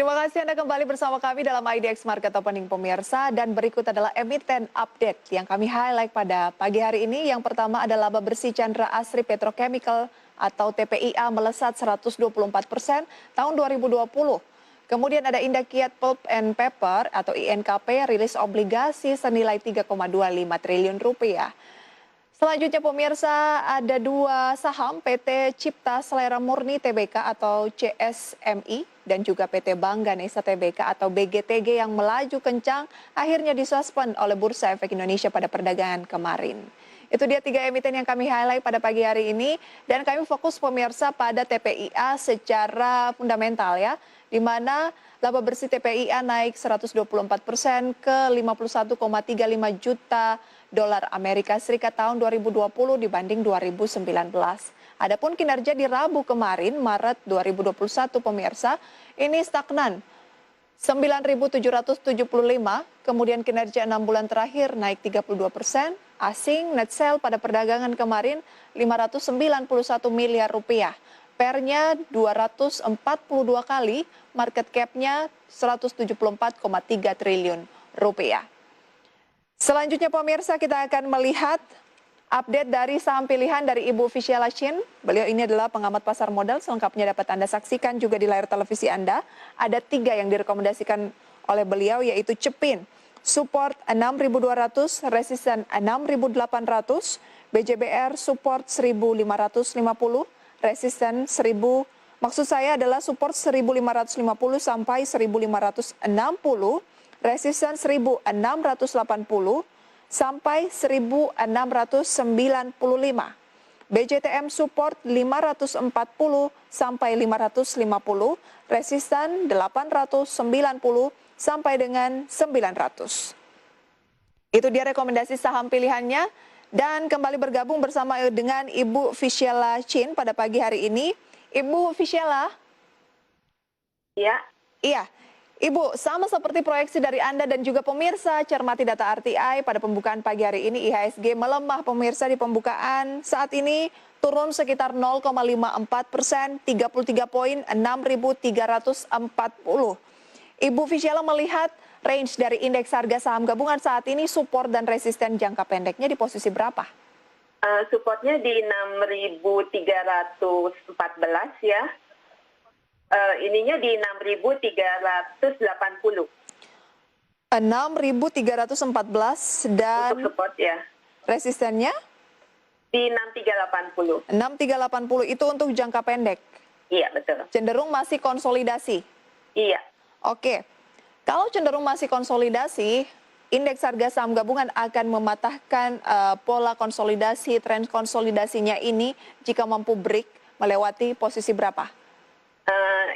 Terima kasih Anda kembali bersama kami dalam IDX Market Opening pemirsa, dan berikut adalah emiten update yang kami highlight pada pagi hari ini. Yang pertama adalah laba bersih Chandra Asri Petrochemical atau TPIA melesat 124% tahun 2020. Kemudian ada Indakiat Pulp and Paper atau INKP rilis obligasi senilai 3,25 triliun rupiah. Selanjutnya pemirsa, ada dua saham PT Cipta Selera Murni Tbk atau CSMI dan juga PT Bank Ganesha Tbk atau BGTG yang melaju kencang akhirnya disuspend oleh Bursa Efek Indonesia pada perdagangan kemarin. Itu dia tiga emiten yang kami highlight pada pagi hari ini, dan kami fokus pemirsa pada TPIA secara fundamental ya, di mana laba bersih TPIA naik 124% ke 51,35 juta dolar Amerika Serikat tahun 2020 dibanding 2019. Adapun kinerja di Rabu kemarin, Maret 2021 pemirsa, ini stagnan 9.775, kemudian kinerja 6 bulan terakhir naik 32%, asing net sale pada perdagangan kemarin 591 miliar rupiah. Pernya 242 kali, market cap-nya 174,3 triliun rupiah. Selanjutnya pemirsa, kita akan melihat update dari saham pilihan dari Ibu Fisyala Chin. Beliau ini adalah pengamat pasar modal, selengkapnya dapat Anda saksikan juga di layar televisi Anda. Ada 3 yang direkomendasikan oleh beliau, yaitu Cepin, support 6.200, resisten 6.800, BJBR support 1.550, resisten 1.000, maksud saya adalah support 1.550 sampai 1.560, resisten 1.680 sampai 1.695. BJTM support 540 sampai 550, resisten 890 sampai dengan 900. Itu dia rekomendasi saham pilihannya, dan kembali bergabung bersama dengan Ibu Fisyala Chin pada pagi hari ini. Ibu Fisyala? Iya. Iya. Ibu, sama seperti proyeksi dari Anda dan juga pemirsa, cermati data RTI pada pembukaan pagi hari ini. IHSG melemah pemirsa di pembukaan, saat ini turun sekitar 0,54%, 33 poin, 6.340. Ibu Fisyala melihat range dari indeks harga saham gabungan saat ini, support dan resisten jangka pendeknya di posisi berapa? Supportnya di 6.314 ya. Ininya di 6.380. 6.314 dan untuk support ya. Resistennya? Di 6.380. 6.380 itu untuk jangka pendek? Iya, betul. Cenderung masih konsolidasi? Iya. Oke. Kalau cenderung masih konsolidasi, indeks harga saham gabungan akan mematahkan pola konsolidasi, tren konsolidasinya ini jika mampu break melewati posisi berapa?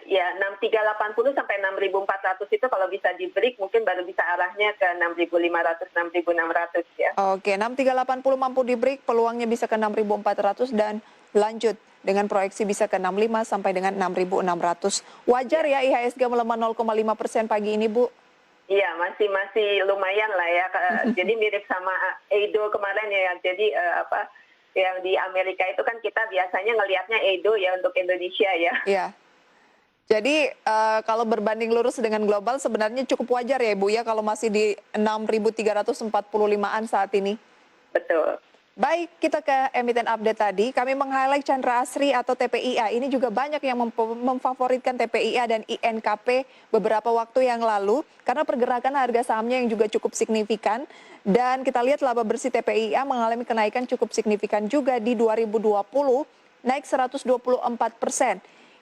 Ya, 6.380 sampai 6.400 itu kalau bisa di break mungkin baru bisa arahnya ke 6.500, 6.600 ya. Oke, 6.380 mampu di break, peluangnya bisa ke 6.400 dan lanjut dengan proyeksi bisa ke 65 sampai dengan 6.600. Wajar ya IHSG melemah 0,5% pagi ini, Bu? Iya, masih lumayan lah ya. Jadi mirip sama Edo kemarin ya. Jadi yang di Amerika itu kan kita biasanya ngelihatnya Edo ya untuk Indonesia ya. Iya. Jadi kalau berbanding lurus dengan global sebenarnya cukup wajar ya Ibu ya kalau masih di 6.345-an saat ini. Betul. Baik, kita ke emiten update tadi. Kami meng-highlight Chandra Asri atau TPIA. Ini juga banyak yang memfavoritkan TPIA dan INKP beberapa waktu yang lalu karena pergerakan harga sahamnya yang juga cukup signifikan. Dan kita lihat laba bersih TPIA mengalami kenaikan cukup signifikan juga di 2020, naik 124%.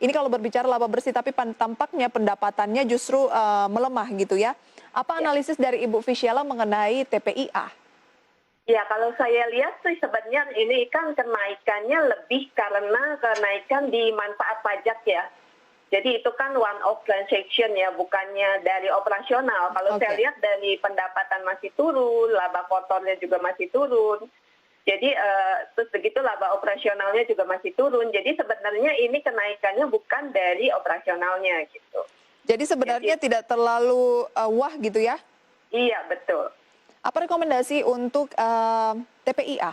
Ini kalau berbicara laba bersih, tapi tampaknya pendapatannya justru melemah gitu ya. Apa analisis dari Ibu Fisyala mengenai TPIA? Ya, kalau saya lihat sih sebenarnya ini kan kenaikannya lebih karena kenaikan di manfaat pajak ya. Jadi itu kan one off transaction ya, bukannya dari operasional. Kalau saya lihat dari pendapatan masih turun, laba kotornya juga masih turun. Jadi terus begitu laba operasionalnya juga masih turun. Jadi sebenarnya ini kenaikannya bukan dari operasionalnya gitu. Jadi sebenarnya tidak terlalu wah gitu ya? Iya, betul. Apa rekomendasi untuk TPIA?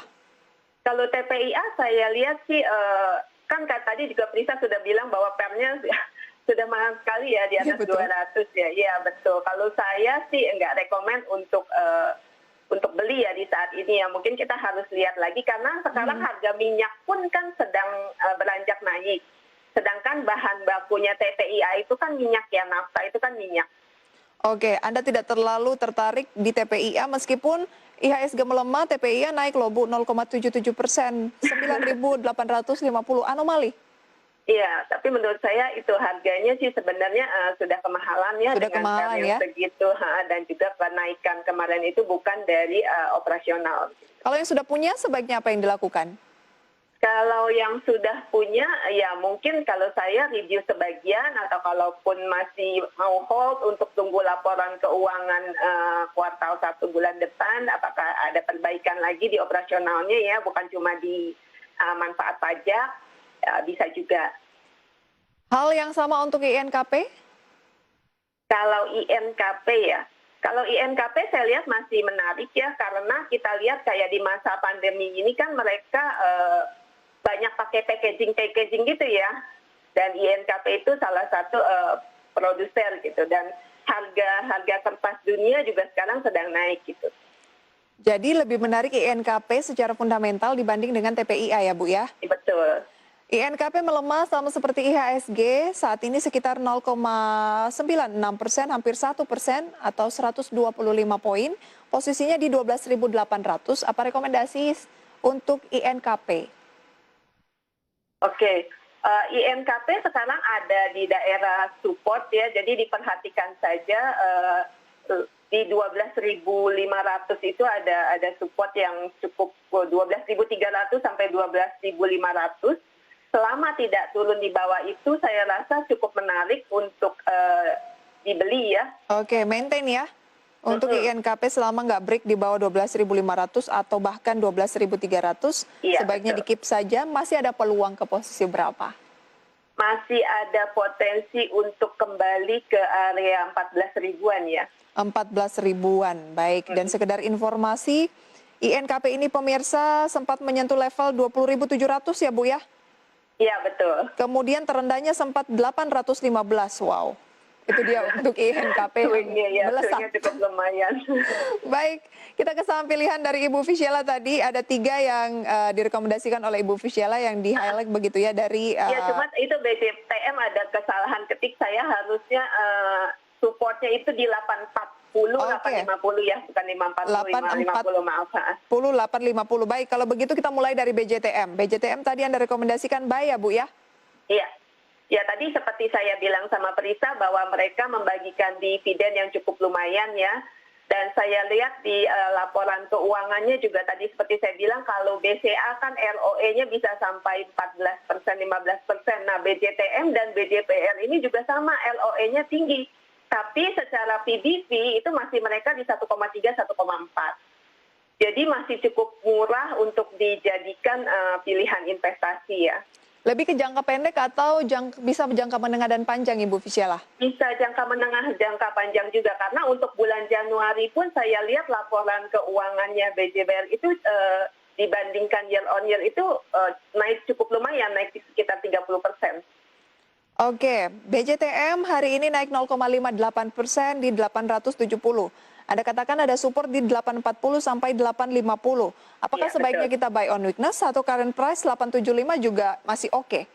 Kalau TPIA saya lihat sih, kan tadi juga Prisa sudah bilang bahwa pernya sudah mahal sekali ya, di Iya, atas betul. 200 ya. Iya, betul. Kalau saya sih nggak rekomen untuk beli ya di saat ini ya. Mungkin kita harus lihat lagi karena sekarang harga minyak pun kan sedang beranjak naik. Sedangkan bahan bakunya TPIA itu kan minyak ya, nafta itu kan minyak. Oke, Anda tidak terlalu tertarik di TPIA meskipun IHSG melemah, TPIA naik loh Bu 0,77%, 9.850 anomali. Iya, tapi menurut saya itu harganya sih sebenarnya sudah kemahalan ya Sudah dengan kemahalan yang ya. segitu dan juga kenaikan kemarin itu bukan dari operasional. Kalau yang sudah punya sebaiknya apa yang dilakukan? Kalau yang sudah punya, ya mungkin kalau saya review sebagian atau kalaupun masih mau hold untuk tunggu laporan keuangan kuartal 1 bulan depan, apakah ada perbaikan lagi di operasionalnya ya, bukan cuma di manfaat pajak, bisa juga. Hal yang sama untuk INKP? Kalau INKP ya, kalau INKP saya lihat masih menarik ya, karena kita lihat kayak di masa pandemi ini kan mereka banyak pakai packaging gitu ya. Dan INKP itu salah satu produser gitu. Dan harga kertas dunia juga sekarang sedang naik gitu. Jadi lebih menarik INKP secara fundamental dibanding dengan TPIA ya Bu ya? Betul. INKP melemah sama seperti IHSG saat ini sekitar 0,96%, hampir 1% atau 125 poin. Posisinya di 12.800. Apa rekomendasi untuk INKP? Oke, INKP sekarang ada di daerah support ya, jadi diperhatikan saja di 12.500 itu ada support yang cukup 12.300 sampai 12.500. Selama tidak turun di bawah itu, saya rasa cukup menarik untuk dibeli ya. Oke, maintain ya. Untuk INKP selama nggak break di bawah 12.500 atau bahkan 12.300, Iya, sebaiknya betul. di-keep saja. Masih ada peluang ke posisi berapa? Masih ada potensi untuk kembali ke area 14 ribuan ya. 14 ribuan, baik. Dan sekedar informasi, INKP ini pemirsa sempat menyentuh level 20.700 ya Bu ya? Iya, betul. Kemudian terendahnya sempat 815, wow. Itu dia untuk INKP Swingnya ya, melesat. swingnya cukup lumayan. Baik, kita ke saham pilihan dari Ibu Fisyela tadi. Ada 3 yang direkomendasikan oleh Ibu Fisyela yang di-highlight begitu ya dari... Ya, cuma itu BJTM ada kesalahan ketik, saya harusnya supportnya itu di 840, 850 ya, bukan 540, 550, maaf. 850. Baik, kalau begitu kita mulai dari BJTM. BJTM tadi Anda rekomendasikan buy ya Bu ya? Iya. Ya, tadi seperti saya bilang sama Prisa bahwa mereka membagikan dividen yang cukup lumayan ya. Dan saya lihat di laporan keuangannya juga tadi seperti saya bilang kalau BCA kan ROE-nya bisa sampai 14%, 15%. Nah, BJTM dan BJPR ini juga sama, ROE-nya tinggi. Tapi secara PBV itu masih mereka di 1,3, 1,4. Jadi masih cukup murah untuk dijadikan pilihan investasi ya. Lebih ke jangka pendek atau bisa jangka menengah dan panjang Ibu Fisyela? Bisa jangka menengah, jangka panjang juga. Karena untuk bulan Januari pun saya lihat laporan keuangannya BJBR itu dibandingkan year on year itu naik cukup lumayan, naik sekitar 30%. Oke, BJTM hari ini naik 0,58% di 870. Anda katakan ada support di 840 sampai 850. Apakah Iya, sebaiknya betul. kita buy on weakness atau current price 875 juga masih oke?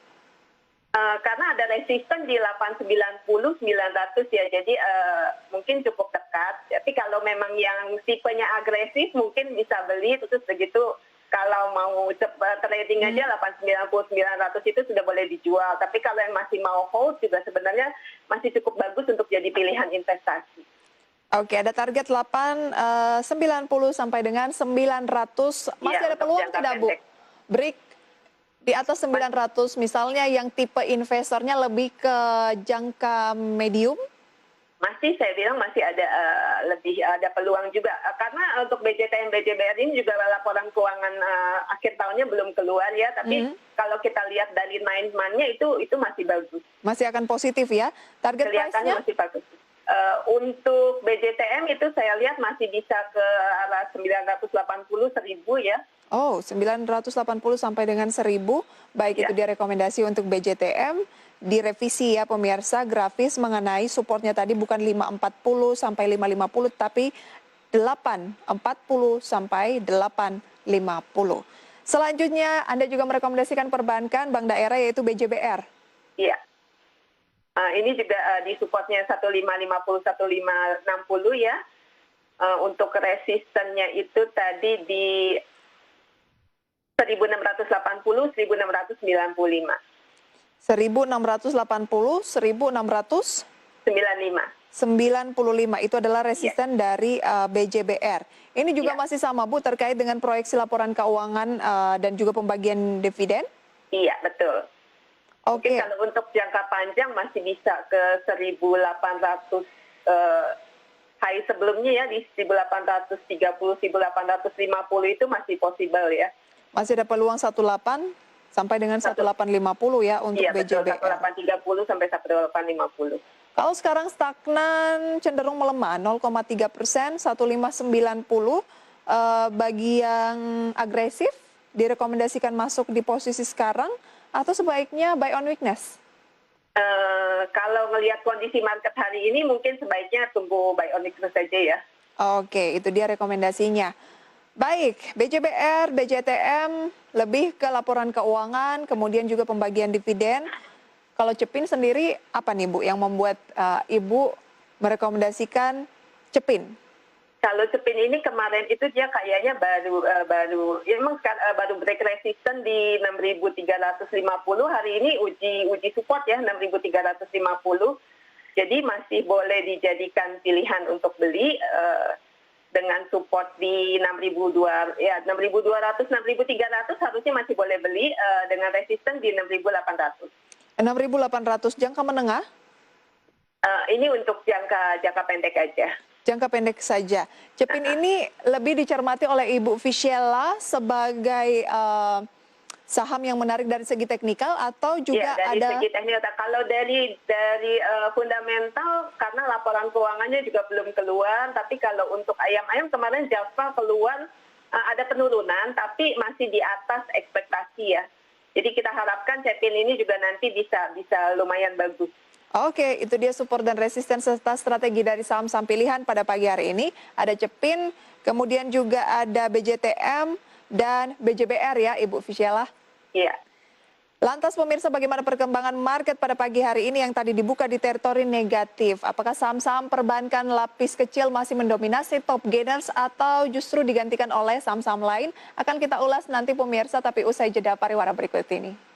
Karena ada resisten di 890, 900 ya, jadi mungkin cukup dekat. Tapi kalau memang yang tipenya agresif mungkin bisa beli, terus begitu kalau mau trading aja 890, 900 itu sudah boleh dijual. Tapi kalau yang masih mau hold juga sebenarnya masih cukup bagus untuk jadi pilihan investasi. Oke, ada target 890 sampai dengan 900. Masih Iya, ada untuk peluang jangka tidak Bu? pendek. Break di atas 900 misalnya yang tipe investornya lebih ke jangka medium? Masih saya bilang masih ada lebih ada peluang juga karena untuk BJTM BJBR ini juga laporan keuangan akhir tahunnya belum keluar ya, tapi kalau kita lihat dari 9 month-nya itu masih bagus. Masih akan positif ya. Target Kelihatannya price-nya? masih bagus. Untuk BJTM itu saya lihat masih bisa ke arah 980, 1000 ya. Oh, 980 sampai dengan 1000. Baik, Ya. itu dia rekomendasi untuk BJTM. direvisi ya pemirsa, grafis mengenai supportnya tadi bukan 540 sampai 550 tapi 840 sampai 850. Selanjutnya Anda juga merekomendasikan perbankan bank daerah yaitu BJBR. Iya. Ini juga di supportnya 1550 1560 ya. Untuk resistennya itu tadi di 1680 1695. 1680, 1695 itu adalah resisten dari BJBR. Ini juga masih sama Bu terkait dengan proyeksi laporan keuangan dan juga pembagian dividen? Iya, betul. Mungkin kalau untuk jangka panjang masih bisa ke 1800 high sebelumnya ya di 1830 1850 itu masih possible ya. Masih ada peluang 18 sampai dengan 1850 ya untuk BJBR. Iya betul, 1830 sampai 1850. Kalau sekarang stagnan cenderung melemah 0,3%, 1590. Bagi yang agresif direkomendasikan masuk di posisi sekarang atau sebaiknya buy on weakness? Kalau melihat kondisi market hari ini mungkin sebaiknya tunggu buy on weakness saja ya. Oke, itu dia rekomendasinya. Baik, BJBR, BJTM lebih ke laporan keuangan, kemudian juga pembagian dividen. Kalau Cepin sendiri apa nih Bu yang membuat Ibu merekomendasikan Cepin? Kalau Cepin ini kemarin itu dia kayaknya baru break resisten di 6.350, hari ini uji support ya 6.350. Jadi masih boleh dijadikan pilihan untuk beli dengan support di 6.200 6.300 harusnya masih boleh beli dengan resisten di 6.800. 6.800 jangka menengah? Ini untuk jangka pendek aja. Jangka pendek saja. Cepin ini lebih dicermati oleh Ibu Fisyella sebagai saham yang menarik dari segi teknikal atau juga dari ada segi teknikal. Kalau dari fundamental karena laporan keuangannya juga belum keluar, tapi kalau untuk ayam-ayam kemarin Java keluar ada penurunan tapi masih di atas ekspektasi ya. Jadi kita harapkan Cepin ini juga nanti bisa lumayan bagus. Oke, itu dia support dan resisten serta strategi dari saham-saham pilihan pada pagi hari ini. Ada Cepin, kemudian juga ada BJTM dan BJBR ya Ibu Fisyella. Iya. Lantas pemirsa bagaimana perkembangan market pada pagi hari ini yang tadi dibuka di teritori negatif? Apakah saham-saham perbankan lapis kecil masih mendominasi top gainers atau justru digantikan oleh saham-saham lain? Akan kita ulas nanti pemirsa tapi usai jeda pariwara berikut ini.